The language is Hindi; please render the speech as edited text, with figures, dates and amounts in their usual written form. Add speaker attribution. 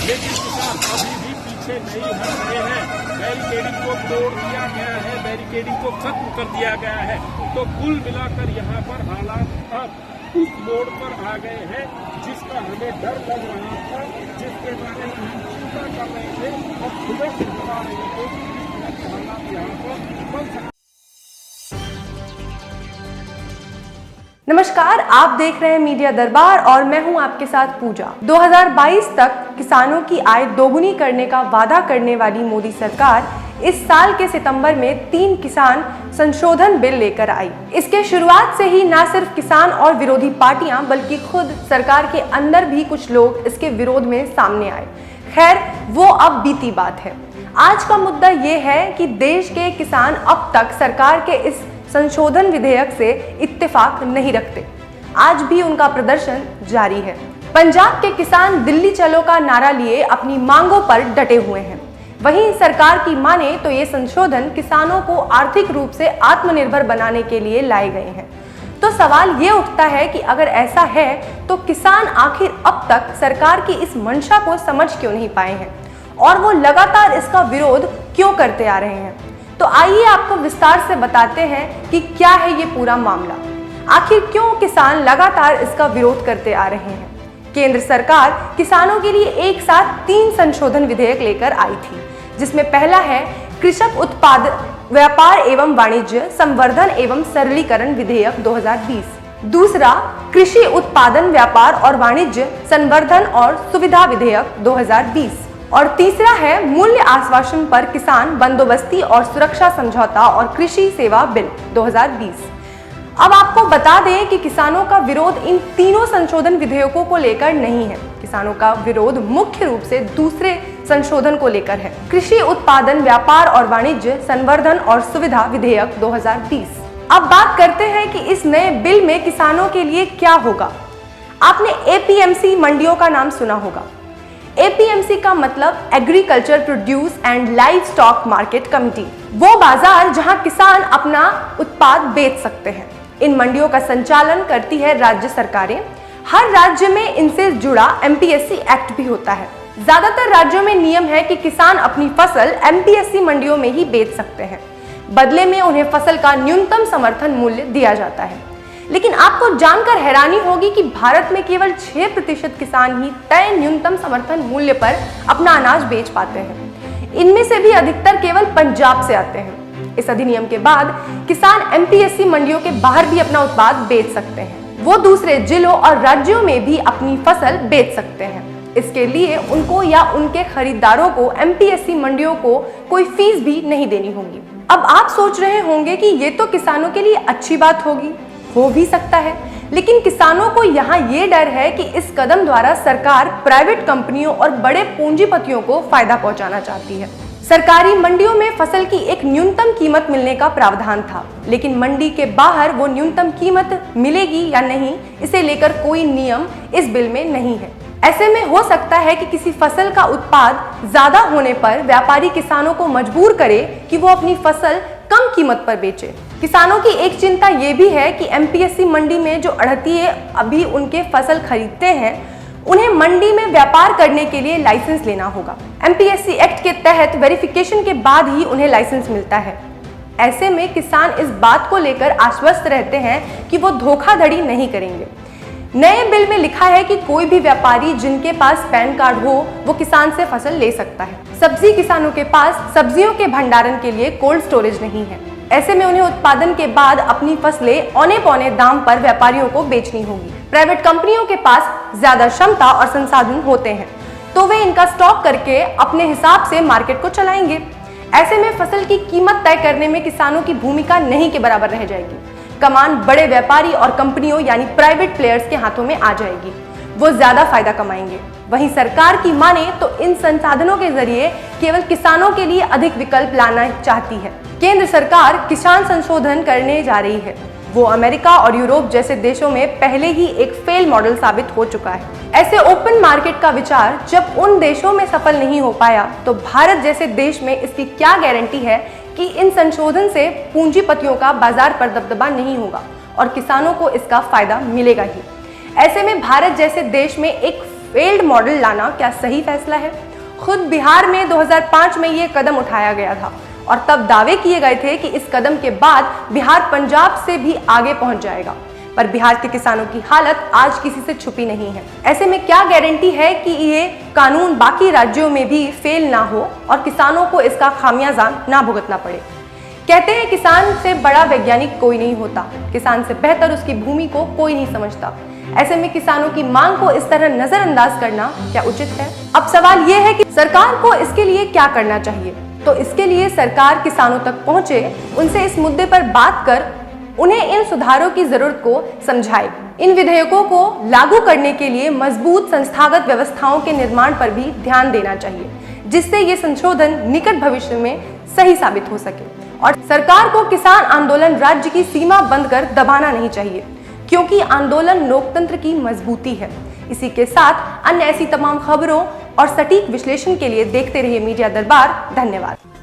Speaker 1: लेकिन किसान अभी भी पीछे नहीं हट रहे हैं। बैरिकेडिंग को तोड़ दिया गया है, बैरिकेडिंग को खत्म कर दिया गया है। तो कुल मिलाकर यहाँ पर हालात अब उस मोड़ पर आ गए हैं जिसका हमें डर लग रहा था, जिसके बारे में हम चिंता कर रहे थे और खुले से बता रहे थे कि हालात यहाँ पर बन सकते।
Speaker 2: नमस्कार, आप देख रहे हैं मीडिया दरबार और मैं हूं आपके साथ पूजा। 2022 तक किसानों की आय दोगुनी करने का वादा करने वाली मोदी सरकार इस साल के सितंबर में 3 किसान संशोधन बिल लेकर आई। इसके शुरुआत से ही न सिर्फ किसान और विरोधी पार्टियां बल्कि खुद सरकार के अंदर भी कुछ लोग इसके विरोध में सामने आए। खैर, वो अब बीती बात है। आज का मुद्दा ये है कि देश के किसान अब तक सरकार के इस संशोधन विधेयक से इत्तेफाक नहीं रखते। आज भी उनका प्रदर्शन जारी है। पंजाब के किसान दिल्ली चलो का नारा लिए अपनी मांगों पर डटे हुए हैं। वहीं सरकार की माने तो ये संशोधन किसानों को आर्थिक रूप से आत्मनिर्भर बनाने के लिए लाए गए हैं। तो सवाल ये उठता है कि अगर ऐसा है तो किसान आखिर अब तक सरकार की इस मंशा को समझ क्यों नहीं पाए हैं और वो लगातार इसका विरोध क्यों करते आ रहे हैं। तो आइए आपको विस्तार से बताते हैं कि क्या है ये पूरा मामला। आखिर क्यों किसान लगातार इसका विरोध करते आ रहे हैं। केंद्र सरकार किसानों के लिए एक साथ 3 संशोधन विधेयक लेकर आई थी, जिसमें पहला है कृषक उत्पाद व्यापार एवं वाणिज्य संवर्धन एवं सरलीकरण विधेयक 2020, दूसरा कृषि उत्पादन व्यापार और वाणिज्य संवर्धन और सुविधा विधेयक 2020 और तीसरा है मूल्य आश्वासन पर किसान बंदोबस्ती और सुरक्षा समझौता और कृषि सेवा बिल 2020। अब आपको बता दें कि किसानों का विरोध इन तीनों संशोधन विधेयकों को लेकर नहीं है। किसानों का विरोध मुख्य रूप से दूसरे संशोधन को लेकर है, कृषि उत्पादन व्यापार और वाणिज्य संवर्धन और सुविधा विधेयक 2020। अब बात करते हैं कि इस नए बिल में किसानों के लिए क्या होगा। आपने एपीएमसी मंडियों का नाम सुना होगा। एपीएमसी का मतलब agriculture produce and live stock market committee, वो बाजार जहां किसान अपना उत्पाद बेच सकते हैं। इन मंडियों का संचालन करती है राज्य सरकारें। हर राज्य में इनसे जुड़ा एमपीएससी एक्ट भी होता है। ज्यादातर राज्यों में नियम है कि किसान अपनी फसल एमपीएससी मंडियों में ही बेच सकते हैं। बदले में उन्हें फसल का न्यूनतम समर्थन मूल्य दिया जाता है। लेकिन आपको जानकर हैरानी होगी कि भारत में केवल 6% किसान ही तय न्यूनतम समर्थन मूल्य पर अपना अनाज बेच पाते हैं। इनमें से भी अधिकतर केवल पंजाब से आते हैं। इस अधिनियम के बाद किसान एमपीएससी मंडियों के बाहर भी अपना उत्पाद बेच सकते हैं। वो दूसरे जिलों और राज्यों में भी अपनी फसल बेच सकते हैं। इसके लिए उनको या उनके खरीदारों को एमपीएससी मंडियों को कोई फीस भी नहीं देनी होगी। अब आप सोच रहे होंगे कि ये तो किसानों के लिए अच्छी बात होगी, हो भी सकता है, लेकिन किसानों को यहाँ ये डर है कि इस कदम द्वारा सरकार प्राइवेट कंपनियों और बड़े पूंजीपतियों को फायदा पहुंचाना चाहती है। सरकारी मंडियों में फसल की एक न्यूनतम कीमत मिलने का प्रावधान था, लेकिन मंडी के बाहर वो न्यूनतम कीमत मिलेगी या नहीं, इसे लेकर कोई नियम इस बिल में नहीं है। ऐसे में हो सकता है कि किसी फसल का उत्पाद ज्यादा होने पर व्यापारी किसानों को मजबूर करे कि वो अपनी फसल कम कीमत पर बेचे। किसानों की एक चिंता ये भी है कि एमपीएससी मंडी में जो अड़तीये अभी उनके फसल खरीदते हैं, उन्हें मंडी में व्यापार करने के लिए लाइसेंस लेना होगा। एमपीएससी एक्ट के तहत वेरिफिकेशन के बाद ही उन्हें लाइसेंस मिलता है। ऐसे में किसान इस बात को लेकर आश्वस्त रहते हैं कि वो धोखाधड़ी नहीं करेंगे। नए बिल में लिखा है कि कोई भी व्यापारी जिनके पास पैन कार्ड हो वो किसान से फसल ले सकता है। सब्जी किसानों के पास सब्जियों के भंडारण के लिए कोल्ड स्टोरेज नहीं है। ऐसे में उन्हें उत्पादन के बाद अपनी फसलें औने पौने दाम पर व्यापारियों को बेचनी होगी। प्राइवेट कंपनियों के पास ज्यादा क्षमता और संसाधन होते हैं, तो वे इनका स्टॉक करके अपने हिसाब से मार्केट को चलाएंगे। ऐसे में फसल की कीमत तय करने में किसानों की भूमिका नहीं के बराबर रह जाएगी। कमान बड़े व्यापारी और कंपनियों यानी प्राइवेट प्लेयर्स के हाथों में आ जाएगी। वो ज्यादा फायदा कमाएंगे। वहीं सरकार की माने तो इन संसाधनों के जरिए केवल किसानों के लिए अधिक विकल्प लाना चाहती है। केंद्र सरकार किसान संशोधन करने जा रही है। वो अमेरिका और यूरोप जैसे देशों में पहले ही एक फेल मॉडल साबित हो चुका है। ऐसे ओपन मार्केट का विचार जब उन देशों में सफल नहीं हो पाया, तो भारत जैसे देश में इसकी क्या गारंटी है कि इन संशोधन से पूंजीपतियों का बाजार पर दबदबा नहीं होगा और किसानों को इसका फायदा मिलेगा ही। ऐसे में भारत जैसे देश में एक फेल्ड मॉडल लाना क्या सही फैसला है? खुद बिहार में 2005 में ये कदम उठाया गया था और तब दावे किए गए थे कि इस कदम के बाद बिहार पंजाब से भी आगे पहुंच जाएगा। पर बिहार के किसानों की हालत आज किसी से छुपी नहीं है। ऐसे में क्या गारंटी है कि ये कानून बाकी राज्यों में भी फेल ना हो और किसानों को इसका खामियाजा ना भुगतना पड़े। कहते हैं किसान से बड़ा वैज्ञानिक कोई नहीं होता, किसान से बेहतर उसकी भूमि को कोई नहीं समझता। ऐसे में किसानों की मांग को इस तरह नजरअंदाज करना क्या उचित है? अब सवाल ये है कि सरकार को इसके लिए क्या करना चाहिए। तो इसके लिए सरकार किसानों तक पहुंचे, उनसे इस मुद्दे पर बात कर उन्हें इन सुधारों की जरूरत को समझाए। इन विधेयकों को लागू करने के लिए मजबूत संस्थागत व्यवस्थाओं के निर्माण पर भी ध्यान देना चाहिए, जिससे ये संशोधन निकट भविष्य में सही साबित हो सके। और सरकार को किसान आंदोलन राज्य की सीमा बंद कर दबाना नहीं चाहिए, क्योंकि आंदोलन लोकतंत्र की मजबूती है। इसी के साथ अन्य ऐसी तमाम खबरों और सटीक विश्लेषण के लिए देखते रहिए मीडिया दरबार। धन्यवाद।